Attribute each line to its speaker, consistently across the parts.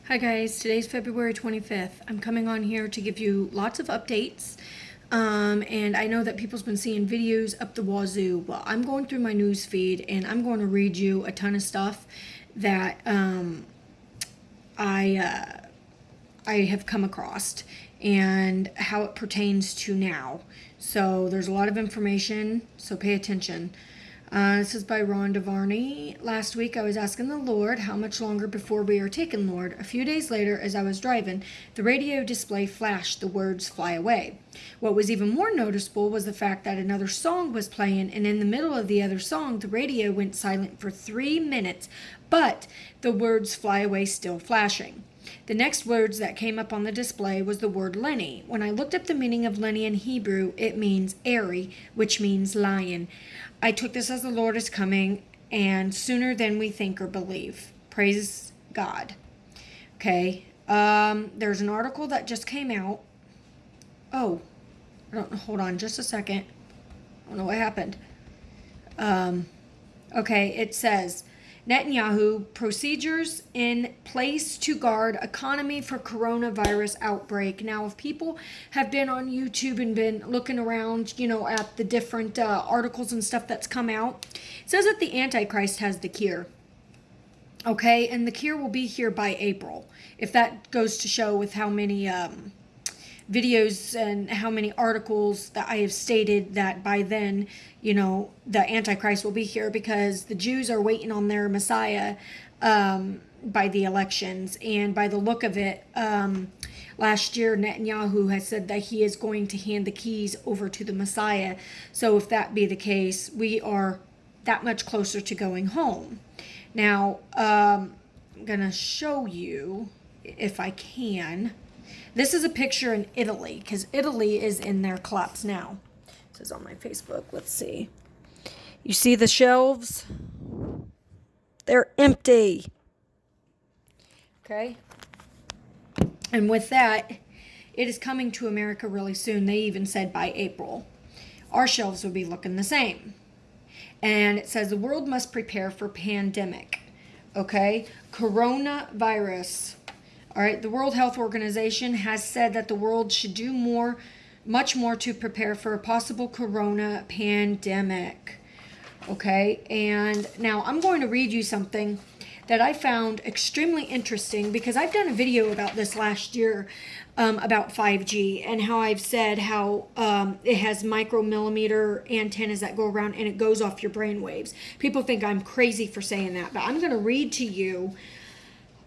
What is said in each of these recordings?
Speaker 1: Hi guys, today's February 25th. I'm coming on here to give you lots of updates. And I know that people's been seeing videos up the wazoo. Well, I'm going through my news feed and I'm going to read you a ton of stuff that I have come across and how it pertains to now. So there's a lot of information, so pay attention. This is by Rhonda Varney. Last week I was asking the Lord, how much longer before we are taken, Lord? A few days later, as I was driving, the radio display flashed the words, fly away. What was even more noticeable was the fact that another song was playing, and in the middle of the other song, the radio went silent for 3 minutes, but the words fly away still flashing. The next words that came up on the display was the word Lenny. When I looked up the meaning of Lenny in Hebrew, it means airy, which means lion. I took this as the Lord is coming, and sooner than we think or believe. Praise God. Okay, there's an article that just came out. Oh, hold on just a second. I don't know what happened. Okay, it says, Netanyahu, procedures in place to guard economy for coronavirus outbreak. Now, if people have been on YouTube and been looking around, at the different articles and stuff that's come out, it says that the antichrist has the cure. Okay, and the cure will be here by April. If that goes to show with how many videos and how many articles that I have stated that by then, the Antichrist will be here, because the Jews are waiting on their Messiah by the elections. And by the look of it, last year Netanyahu has said that he is going to hand the keys over to the Messiah. So if that be the case, we are that much closer to going home. Now, I'm going to show you, if I can. This is a picture in Italy, because Italy is in their collapse now. It says on my Facebook. Let's see. You see the shelves? They're empty. Okay? And with that, it is coming to America really soon. They even said by April. Our shelves will be looking the same. And it says the world must prepare for pandemic. Okay? Coronavirus. All right, the World Health Organization has said that the world should do much more to prepare for a possible corona pandemic. Okay, and now I'm going to read you something that I found extremely interesting, because I've done a video about this last year about 5G, and how I've said how it has micromillimeter antennas that go around and it goes off your brain waves. People think I'm crazy for saying that, but I'm going to read to you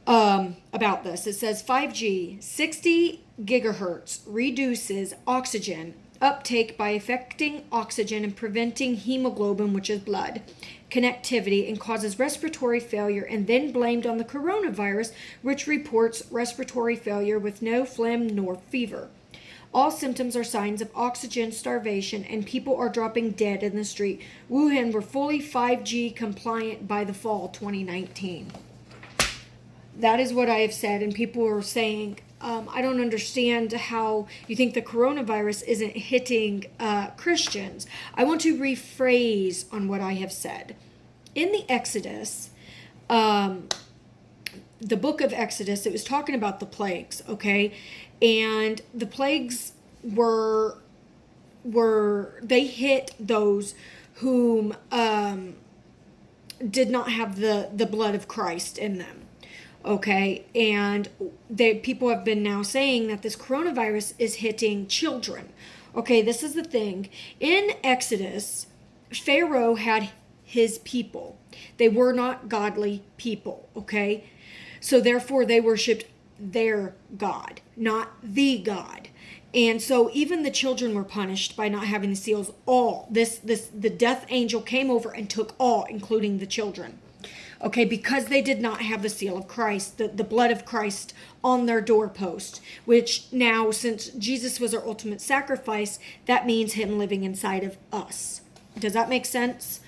Speaker 1: about this. It says 5G, 60 gigahertz, reduces oxygen uptake by affecting oxygen and preventing hemoglobin, which is blood, connectivity, and causes respiratory failure, and then blamed on the coronavirus, which reports respiratory failure with no phlegm nor fever. All symptoms are signs of oxygen starvation, and people are dropping dead in the street. Wuhan were fully 5G compliant by the fall 2019. That is what I have said, and people are saying, I don't understand how you think the coronavirus isn't hitting Christians. I want to rephrase on what I have said. In the Exodus, the book of Exodus, it was talking about the plagues, okay? And the plagues they hit those whom did not have the blood of Christ in them. Okay, and people have been now saying that this coronavirus is hitting children. Okay, this is the thing. In Exodus, Pharaoh had his people. They were not godly people, okay? So therefore they worshipped their God, not the God. And so even the children were punished by not having the seals. The death angel came over and took all, including the children. Okay, because they did not have the seal of Christ, the blood of Christ on their doorpost, which now, since Jesus was our ultimate sacrifice, that means him living inside of us. Does that make sense?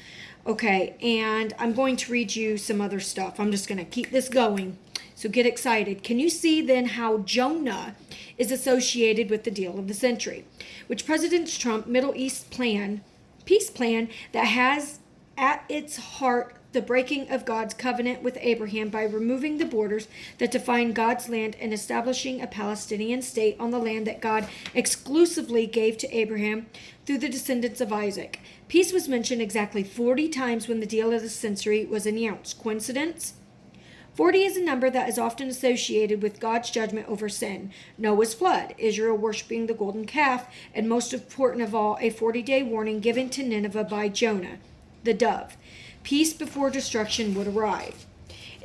Speaker 1: Okay, and I'm going to read you some other stuff. I'm just going to keep this going, so get excited. Can you see then how Jonah is associated with the deal of the century, which President Trump's Middle East peace plan that has at its heart the breaking of God's covenant with Abraham by removing the borders that define God's land and establishing a Palestinian state on the land that God exclusively gave to Abraham through the descendants of Isaac. Peace was mentioned exactly 40 times when the deal of the century was announced. Coincidence? 40 is a number that is often associated with God's judgment over sin, Noah's flood, Israel worshiping the golden calf, and most important of all, a 40-day warning given to Nineveh by Jonah, the dove. Peace before destruction would arrive.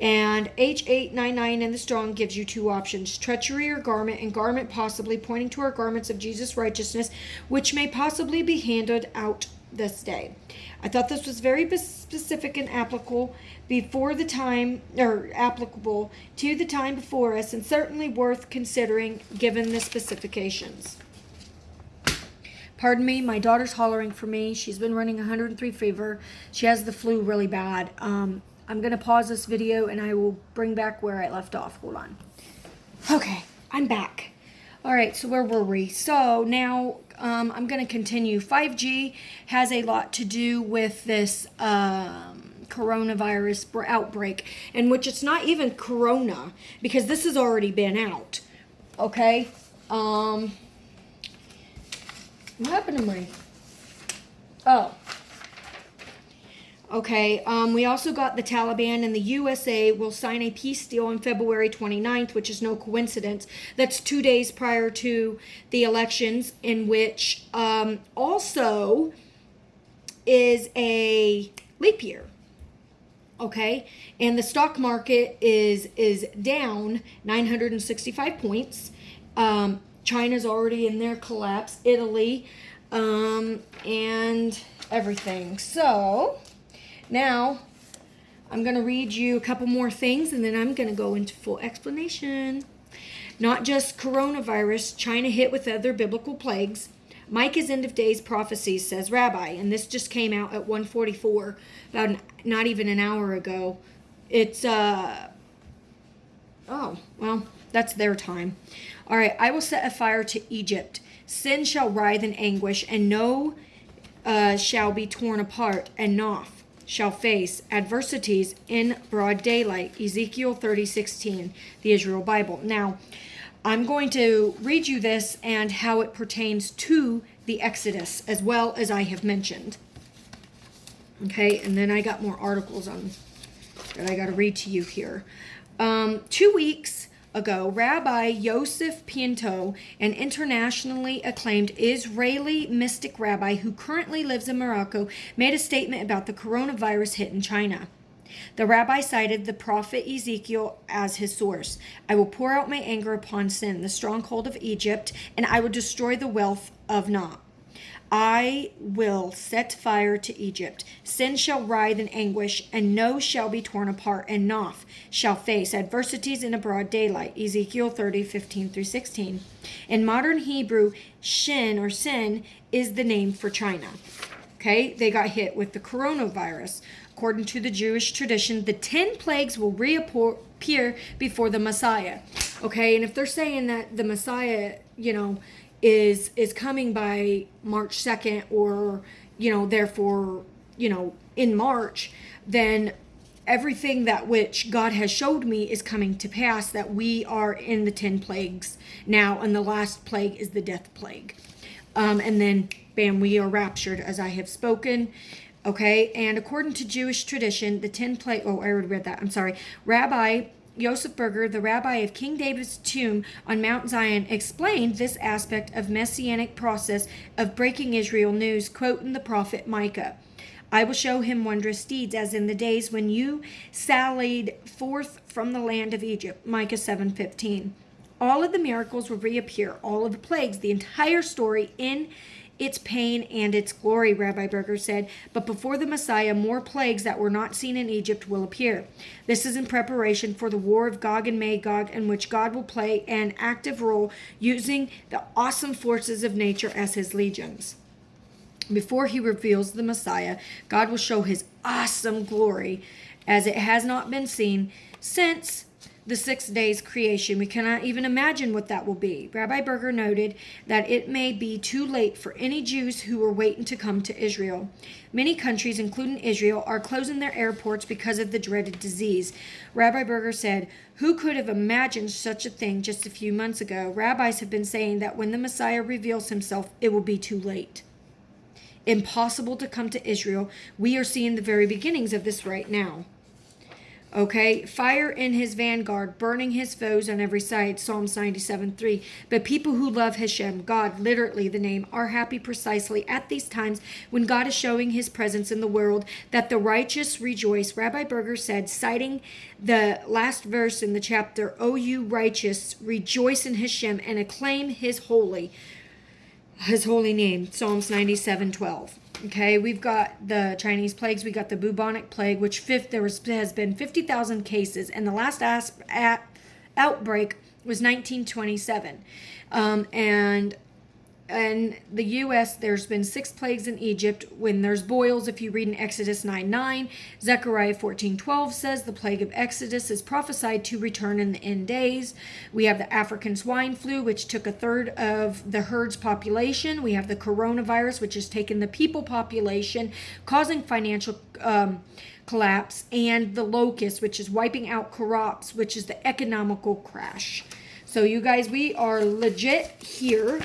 Speaker 1: And H899 in the Strong gives you two options: treachery or garment, and garment possibly pointing to our garments of Jesus' righteousness, which may possibly be handed out this day. I thought this was very specific and applicable to the time before us, and certainly worth considering given the specifications. Pardon me, my daughter's hollering for me. She's been running 103 fever. She has the flu really bad. I'm going to pause this video and I will bring back where I left off. Hold on. Okay, I'm back. All right, so where were we? So now I'm going to continue. 5G has a lot to do with this coronavirus outbreak, in which it's not even corona, because this has already been out. Okay? What happened to my... Oh. Okay, we also got the Taliban and the USA will sign a peace deal on February 29th, which is no coincidence. That's 2 days prior to the elections, in which also is a leap year. Okay, and the stock market is down 965 points. China's already in their collapse, Italy, and everything. So... now, I'm going to read you a couple more things, and then I'm going to go into full explanation. Not just coronavirus, China hit with other biblical plagues. Micah's end of days prophecies, says Rabbi, and this just came out at 1:44, about not even an hour ago. It's, oh, well, that's their time. All right, I will set a fire to Egypt. Sin shall writhe in anguish, and no shall be torn apart, and Noph shall face adversities in broad daylight. Ezekiel 30:16, the Israel Bible. Now, I'm going to read you this and how it pertains to the Exodus, as well as I have mentioned. Okay, and then I got more articles on that I got to read to you here. 2 weeks ago, Rabbi Yosef Pinto, an internationally acclaimed Israeli mystic rabbi who currently lives in Morocco, made a statement about the coronavirus hit in China. The rabbi cited the prophet Ezekiel as his source. I will pour out my anger upon sin, the stronghold of Egypt, and I will destroy the wealth of Noph. I will set fire to Egypt. Sin shall writhe in anguish, and no shall be torn apart, and Noph shall face adversities in a broad daylight. Ezekiel 30:15-16. In modern Hebrew, shin or sin is the name for China. Okay, they got hit with the coronavirus. According to the Jewish tradition, the 10 plagues will reappear before the Messiah. Okay, and if they're saying that the Messiah, is coming by March 2nd, or, therefore, in March, then everything that which God has showed me is coming to pass, that we are in the 10 plagues now, and the last plague is the death plague. And then, bam, we are raptured, as I have spoken. Okay, and according to Jewish tradition, the 10 plagues, I already read that, I'm sorry. Rabbi Yosef Berger, the rabbi of King David's tomb on Mount Zion, explained this aspect of messianic process of breaking Israel news, quoting the prophet Micah. I will show him wondrous deeds, as in the days when you sallied forth from the land of Egypt. Micah 7:15. All of the miracles will reappear, all of the plagues, the entire story in its pain and its glory, Rabbi Berger said. But before the Messiah, more plagues that were not seen in Egypt will appear. This is in preparation for the war of Gog and Magog, in which God will play an active role using the awesome forces of nature as his legions. Before he reveals the Messiah, God will show his awesome glory as it has not been seen since the 6 days creation. We cannot even imagine what that will be. Rabbi Berger noted that it may be too late for any Jews who were waiting to come to Israel. Many countries, including Israel, are closing their airports because of the dreaded disease. Rabbi Berger said, "Who could have imagined such a thing just a few months ago? Rabbis have been saying that when the Messiah reveals himself, it will be too late. Impossible to come to Israel. We are seeing the very beginnings of this right now." Okay, fire in his vanguard, burning his foes on every side, Psalms 97:3. But people who love Hashem, God, literally the name, are happy precisely at these times when God is showing his presence in the world, that the righteous rejoice. Rabbi Berger said, citing the last verse in the chapter, "O you righteous, rejoice in Hashem and acclaim his holy name," Psalms 97:12. Okay, we've got the Chinese plagues, we got the bubonic plague, which has been 50,000 cases, and the last outbreak was 1927. And in the U.S., there's been 6 plagues in Egypt when there's boils. If you read in Exodus 9:9, Zechariah 14:12 says the plague of Exodus is prophesied to return in the end days. We have the African swine flu, which took a third of the herd's population. We have the coronavirus, which has taken the people population, causing financial collapse, and the locust, which is wiping out crops, which is the economical crash. So you guys, we are legit here.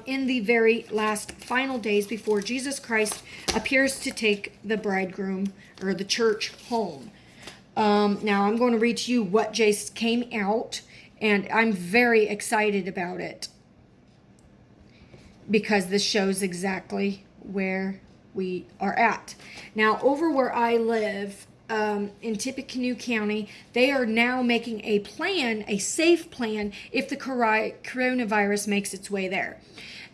Speaker 1: In the very last final days before Jesus Christ appears to take the bridegroom or the church home. Now I'm going to read to you what just came out, and I'm very excited about it because this shows exactly where we are at. Now, over where I live, in Tippecanoe County, they are now making a plan, a safe plan, if the coronavirus makes its way there.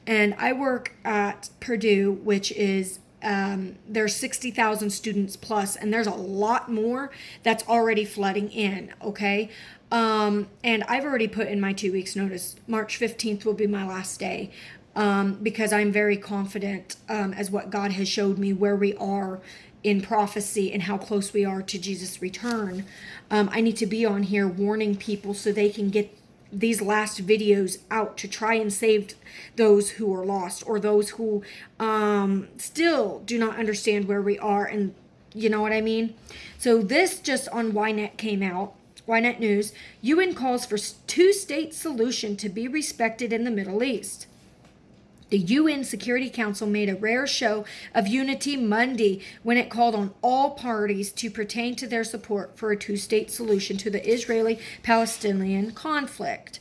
Speaker 1: And I work at Purdue, which is, there's 60,000 students plus, and there's a lot more that's already flooding in, okay? And I've already put in my 2 weeks notice. March 15th will be my last day, because I'm very confident, as what God has showed me where we are in prophecy and how close we are to Jesus' return. I need to be on here warning people so they can get these last videos out to try and save those who are lost, or those who still do not understand where we are, and you know what I mean? So this just on Ynet came out. Ynet News, UN calls for 2-state solution to be respected in the Middle East. The UN Security Council made a rare show of unity Monday when it called on all parties to pertain to their support for a 2-state solution to the Israeli-Palestinian conflict.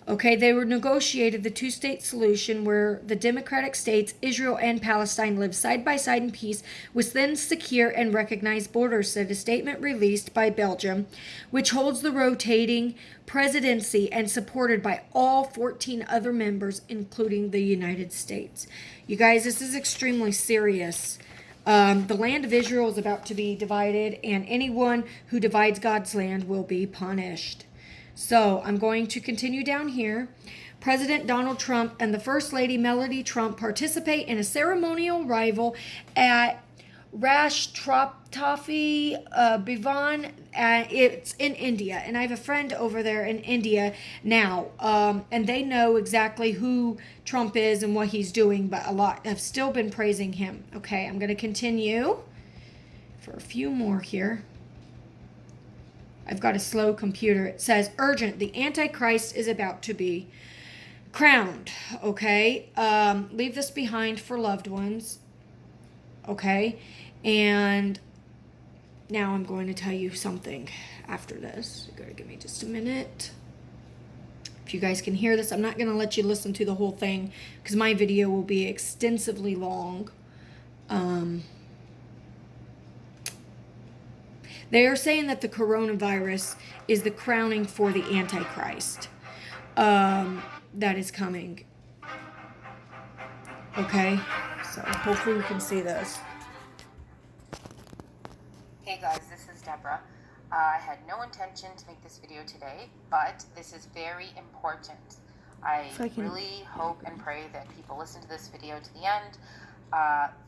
Speaker 1: Okay, they were negotiated the 2-state solution where the democratic states, Israel and Palestine, live side by side in peace within secure and recognized borders, said a statement released by Belgium, which holds the rotating presidency and supported by all 14 other members, including the United States. You guys, this is extremely serious. The land of Israel is about to be divided, and anyone who divides God's land will be punished. So I'm going to continue down here. President Donald Trump and the First Lady Melody Trump participate in a ceremonial arrival at Rashtrapati Bhavan. It's in India, and I have a friend over there in India now, and they know exactly who Trump is and what he's doing, but a lot have still been praising him. Okay, I'm going to continue for a few more here. I've got a slow computer. It says, urgent, the Antichrist is about to be crowned. Okay, leave this behind for loved ones. Okay, and now I'm going to tell you something after this. You gotta give me just a minute. If you guys can hear this, I'm not going to let you listen to the whole thing because my video will be extensively long. They are saying that the coronavirus is the crowning for the Antichrist that is coming. Okay, so hopefully you can see this.
Speaker 2: Hey guys, this is Deborah. I had no intention to make this video today, but this is very important. I really hope and pray that people listen to this video to the end.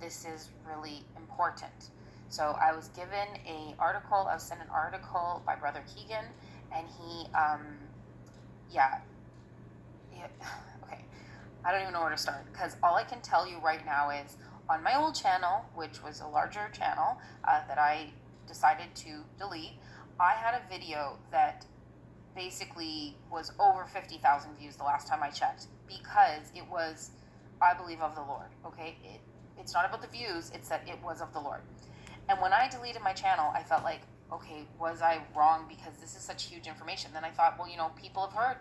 Speaker 2: This is really important. So I was given I was sent an article by Brother Keegan, and he, okay, I don't even know where to start, because all I can tell you right now is on my old channel, which was a larger channel that I decided to delete, I had a video that basically was over 50,000 views the last time I checked, because it was, I believe, of the Lord. Okay, it's not about the views, it's that it was of the Lord. And when I deleted my channel, I felt like, okay, was I wrong, because this is such huge information? Then I thought, well, people have heard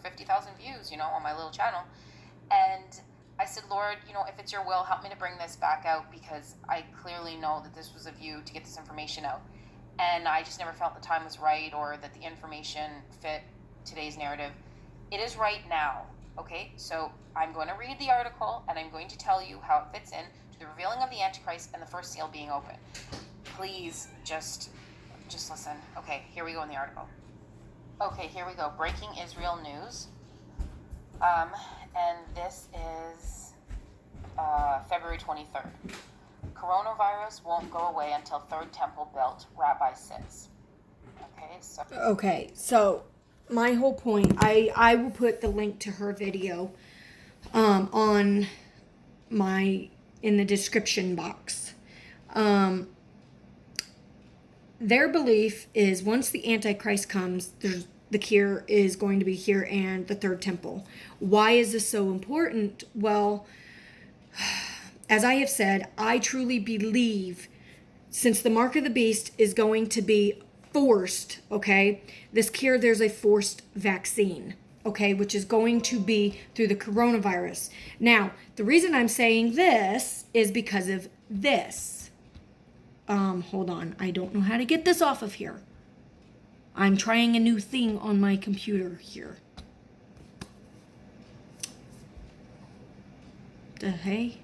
Speaker 2: 50,000 views, on my little channel. And I said, Lord, if it's your will, help me to bring this back out, because I clearly know that this was of you to get this information out. And I just never felt the time was right, or that the information fit today's narrative. It is right now, okay? So I'm going to read the article, and I'm going to tell you how it fits in to the revealing of the Antichrist and the first seal being open. Please just listen. Okay, here we go in the article. Okay, here we go. Breaking Israel news. And this is February 23rd. Coronavirus won't go away until third temple built, Rabbi says.
Speaker 1: Okay, so my whole point, I will put the link to her video in the description box. Their belief is once the Antichrist comes, the cure is going to be here and the third temple. Why is this so important? Well, as I have said, I truly believe since the mark of the beast is going to be forced, okay, this cure, there's a forced vaccine, okay, which is going to be through the coronavirus. Now, the reason I'm saying this is because of this. Hold on. I don't know how to get this off of here. I'm trying a new thing on my computer here. Hey?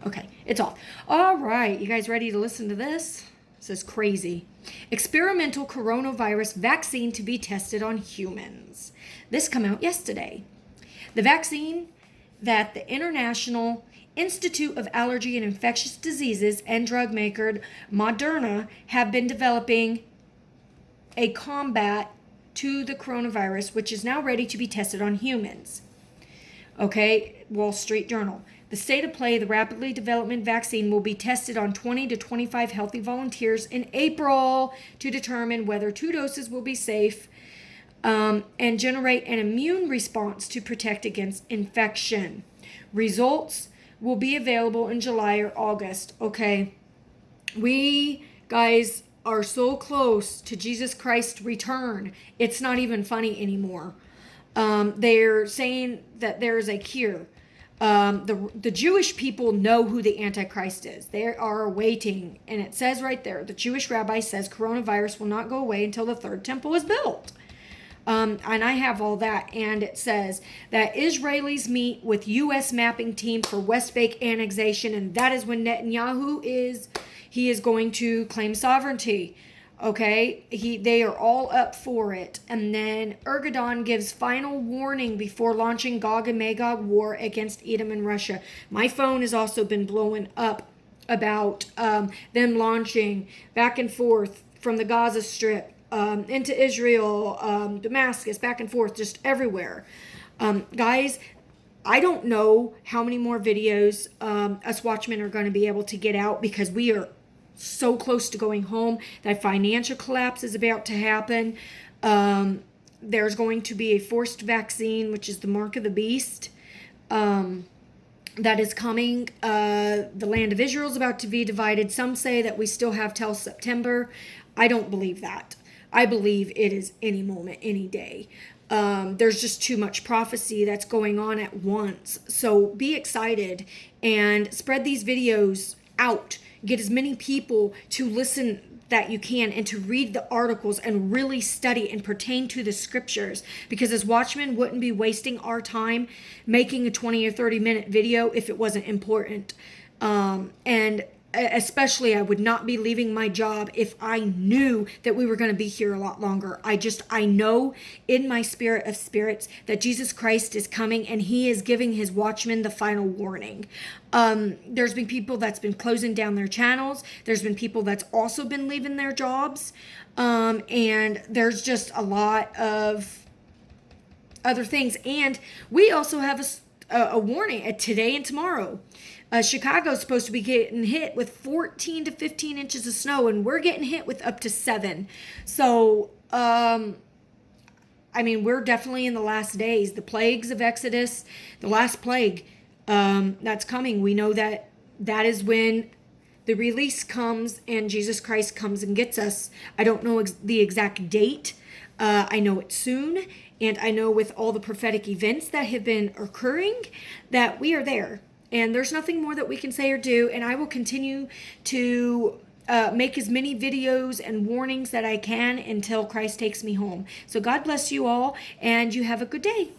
Speaker 1: Okay, it's off. All right, you guys ready to listen to this? This is crazy. Experimental coronavirus vaccine to be tested on humans. This came out yesterday. The vaccine that the International Institute of Allergy and Infectious Diseases and drug maker Moderna have been developing a combat to the coronavirus, which is now ready to be tested on humans. Okay, Wall Street Journal. The state of play, the rapidly development vaccine will be tested on 20 to 25 healthy volunteers in April to determine whether 2 doses will be safe and generate an immune response to protect against infection. Results will be available in July or August. Okay, we guys are so close to Jesus Christ's return. It's not even funny anymore. They're saying that there's a cure. The Jewish people know who the Antichrist is. They are waiting. And it says right there, the Jewish rabbi says coronavirus will not go away until the third temple is built. And I have all that. And it says that Israelis meet with U.S. mapping team for West Bank annexation. And that is when Netanyahu he is going to claim sovereignty. Okay, they are all up for it. And then Erdogan gives final warning before launching Gog and Magog war against Edom and Russia. My phone has also been blowing up about them launching back and forth from the Gaza Strip into Israel, Damascus, back and forth, just everywhere. Guys, I don't know how many more videos us Watchmen are going to be able to get out, because we are so close to going home. That financial collapse is about to happen. There's going to be a forced vaccine, which is the mark of the beast, that is coming. The land of Israel is about to be divided. Some say that we still have till September. I don't believe that. I believe it is any moment, any day. There's just too much prophecy that's going on at once. So be excited and spread these videos out. Get as many people to listen that you can, and to read the articles and really study and pertain to the scriptures, because as Watchmen wouldn't be wasting our time making a 20 or 30 minute video if it wasn't important. And especially I would not be leaving my job if I knew that we were going to be here a lot longer. I know in my spirit of spirits that Jesus Christ is coming, and he is giving his watchmen the final warning. There's been people that's been closing down their channels. There's been people that's also been leaving their jobs. And there's just a lot of other things. And we also have a warning today and tomorrow. Chicago's supposed to be getting hit with 14 to 15 inches of snow, and we're getting hit with up to 7. So, I mean, we're definitely in the last days. The plagues of Exodus, the last plague that's coming, we know that is when the release comes and Jesus Christ comes and gets us. I don't know the exact date. I know it's soon, and I know with all the prophetic events that have been occurring that we are there. And there's nothing more that we can say or do. And I will continue to make as many videos and warnings that I can until Christ takes me home. So God bless you all, and you have a good day.